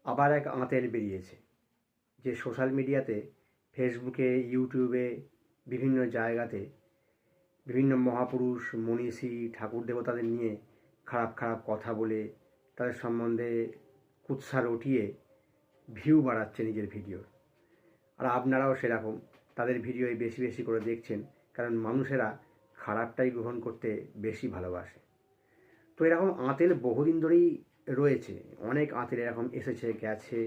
আবার এক আঁতেল বেরিয়েছে, যে সোশ্যাল মিডিয়াতে, ফেসবুকে, ইউটিউবে, বিভিন্ন জায়গাতে বিভিন্ন মহাপুরুষ, মনীষী, ঠাকুর দেবতাদের নিয়ে খারাপ খারাপ কথা বলে তাদের সম্বন্ধে কুৎসা রটিয়ে ভিউ বাড়াচ্ছে নিজের ভিডিওর। আর আপনারাও সেরকম তাদের ভিডিও বেশি বেশি করে দেখছেন, কারণ মানুষেরা খারাপটাই গ্রহণ করতে বেশি ভালোবাসে। তো এরকম আঁতেল বহুদিন ধরেই রয়েছে, অনেক আঁতেল এরকম এসেছে গেছে,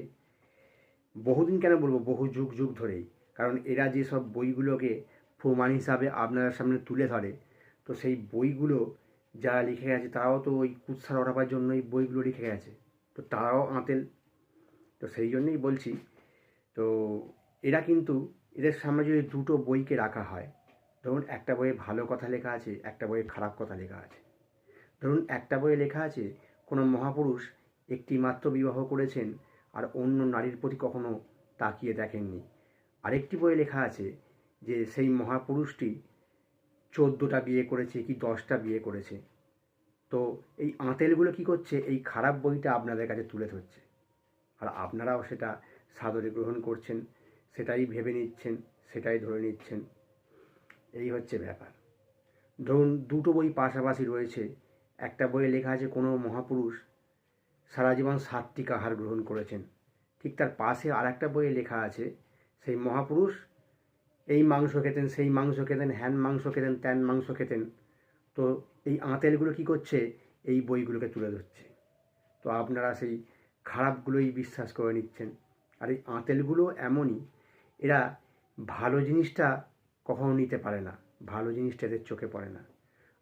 বহুদিন কেন বলবো, বহু যুগ যুগ ধরেই। কারণ এরা যেসব বইগুলোকে প্রমাণ হিসাবে আপনার সামনে তুলে ধরে, তো সেই বইগুলো যারা লিখে গেছে তারাও তো ওই কুৎসা রটাবার জন্যই বইগুলো লিখে গেছে, তো তারাও আঁতেল। তো সেই জন্যই বলছি, তো এরা কিন্তু, এদের সামনে যদি দুটো বইকে রাখা হয়, ধরুন একটা বইয়ে ভালো কথা লেখা আছে, একটা বইয়ে খারাপ কথা লেখা আছে। ধরুন একটা বইয়ে লেখা আছে কোনো মহাপুরুষ একটি মাত্র বিবাহ করেছেন আর অন্য নারীর প্রতি কখনো তাকিয়ে দেখেননি। আরেকটি বইয়ে লেখা আছে যে সেই মহাপুরুষটি 14টা বিয়ে করেছে কি 10টা বিয়ে করেছে। তো এই আঁতেলগুলো কী করছে, এই খারাপ বইটা আপনাদের কাছে তুলে ধরছে, আর আপনারাও সেটা সাদরে গ্রহণ করছেন, সেটাই ভেবে নিচ্ছেন, সেটাই ধরে নিচ্ছেন। এই হচ্ছে ব্যাপার। ধরুন দুটো বই পাশাপাশি রয়েছে, একটা বইয়ে লেখা আছে কোনো মহাপুরুষ সারা জীবন সাত্ত্বিক আহার গ্রহণ করেছেন, ঠিক তার পাশে আর একটা বইয়ে লেখা আছে সেই মহাপুরুষ এই মাংস খেতেন, সেই মাংস খেতেন, হ্যান মাংস খেতেন, ত্যান মাংস খেতেন। তো এই আঁতেলগুলো কী করছে, এই বইগুলোকে তুলে ধরছে। তো আপনারা সেই খারাপগুলোই বিশ্বাস করে নিচ্ছেন। আর এই আঁতেলগুলো এমনই, এরা ভালো জিনিসটা কখনো নিতে পারে না, ভালো জিনিসটা এদের চোখে পড়ে না।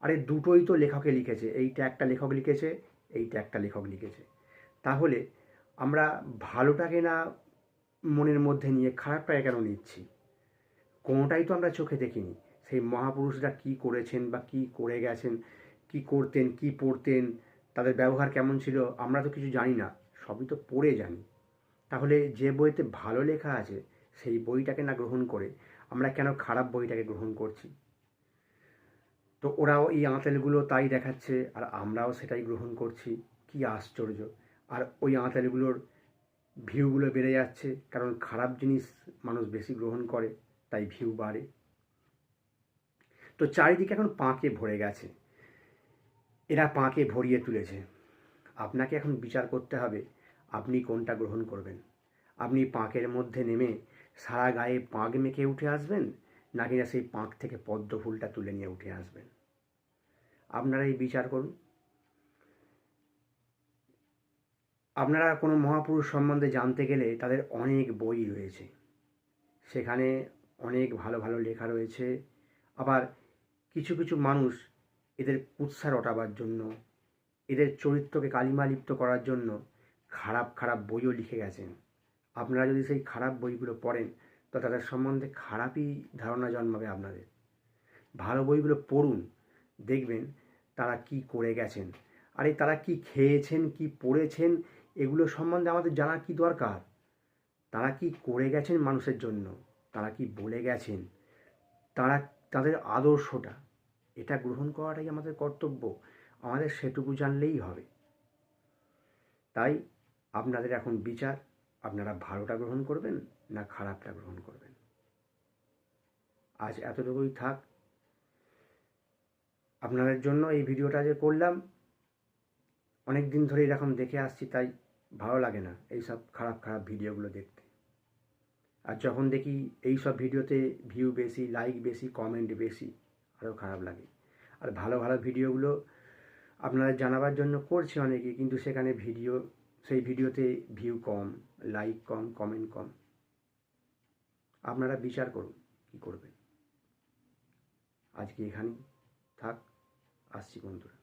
আরে দুটোই তো লেখকে লিখেছে, এইটা একটা লেখক লিখেছে, এইটা একটা লেখক লিখেছে। তাহলে আমরা ভালোটাকে না মনের মধ্যে নিয়ে খারাপটাকে কেন নিচ্ছি? কোনোটাই তো আমরা চোখে দেখিনি। সেই মহাপুরুষরা কী করেছেন বা কী করে গেছেন, কী করতেন, কী পড়তেন, তাদের ব্যবহার কেমন ছিল, আমরা তো কিছু জানি না, সবই তো পড়ে জানি। তাহলে যে বইতে ভালো লেখা আছে সেই বইটাকে না গ্রহণ করে আমরা কেন খারাপ বইটাকে গ্রহণ করছি? তো ওরাও এই আঁতেলগুলো তাই দেখাচ্ছে আর আমরাও সেটাই গ্রহণ করছি। কি আশ্চর্য! আর ওই আঁতেলগুলোর ভিউগুলো বেড়ে যাচ্ছে, কারণ খারাপ জিনিস মানুষ বেশি গ্রহণ করে, তাই ভিউ বাড়ে। তো চারিদিকে এখন পাঁকে ভরে গেছে, এরা পাঁকে ভরিয়ে তুলেছে। আপনাকে এখন বিচার করতে হবে আপনি কোনটা গ্রহণ করবেন। আপনি পাঁকের মধ্যে নেমে সারা গায়ে পাঁক মেখে উঠে আসবেন, নাকি না সেই পাঁক থেকে পদ্ম ফুলটা তুলে নিয়ে উঠে আসবেন। আপনারাই বিচার করুন। আপনারা কোনো মহাপুরুষ সম্বন্ধে জানতে গেলে তাদের অনেক বই রয়েছে, সেখানে অনেক ভালো ভালো লেখা রয়েছে। আবার কিছু কিছু মানুষ এদের কুৎসা রটাবার জন্য, এদের চরিত্রকে কালিমালিপ্ত করার জন্য খারাপ খারাপ বইও লিখে গেছেন। আপনারা যদি সেই খারাপ বইগুলো পড়েন তো তাদের সম্বন্ধে খারাপই ধারণা জন্মাবে আপনাদের। ভালো বইগুলো পড়ুন, দেখবেন তারা কি করে গেছেন। আরে তারা কি খেয়েছেন, কি পড়েছেন, এগুলো সম্বন্ধে আমাদের জানার কি দরকার? তারা কি করে গেছেন মানুষের জন্য, তারা কি বলে গেছেন, তারা, তাদের আদর্শটা, এটা গ্রহণ করাটাই আমাদের কর্তব্য। আমাদের সেটুকু জানলেই হবে। তাই আপনাদের এখন বিচার, আপনারা ভালোটা গ্রহণ করবেন না খারাপটা গ্রহণ করবেন। আজ এতটুকুই থাক। আপনাদের জন্য এই ভিডিওটা যে করলাম, অনেক দিন ধরে এরকম দেখে আসছি, তাই ভালো লাগে না এইসব খারাপ খারাপ ভিডিওগুলো দেখতে। আর যখন দেখি এই সব ভিডিওতে ভিউ বেশি, লাইক বেশি, কমেন্ট বেশি, আরও খারাপ লাগে। আর ভালো ভালো ভিডিওগুলো আপনাদের জানাবার জন্য করছে অনেকে, কিন্তু সেখানে সেই ভিডিওতে ভিউ কম, লাইক কম, কমেন্ট কম। আপনারা বিচার করুন কী করবেন। আজকে এখানেই থাক, আসছি বন্ধুরা।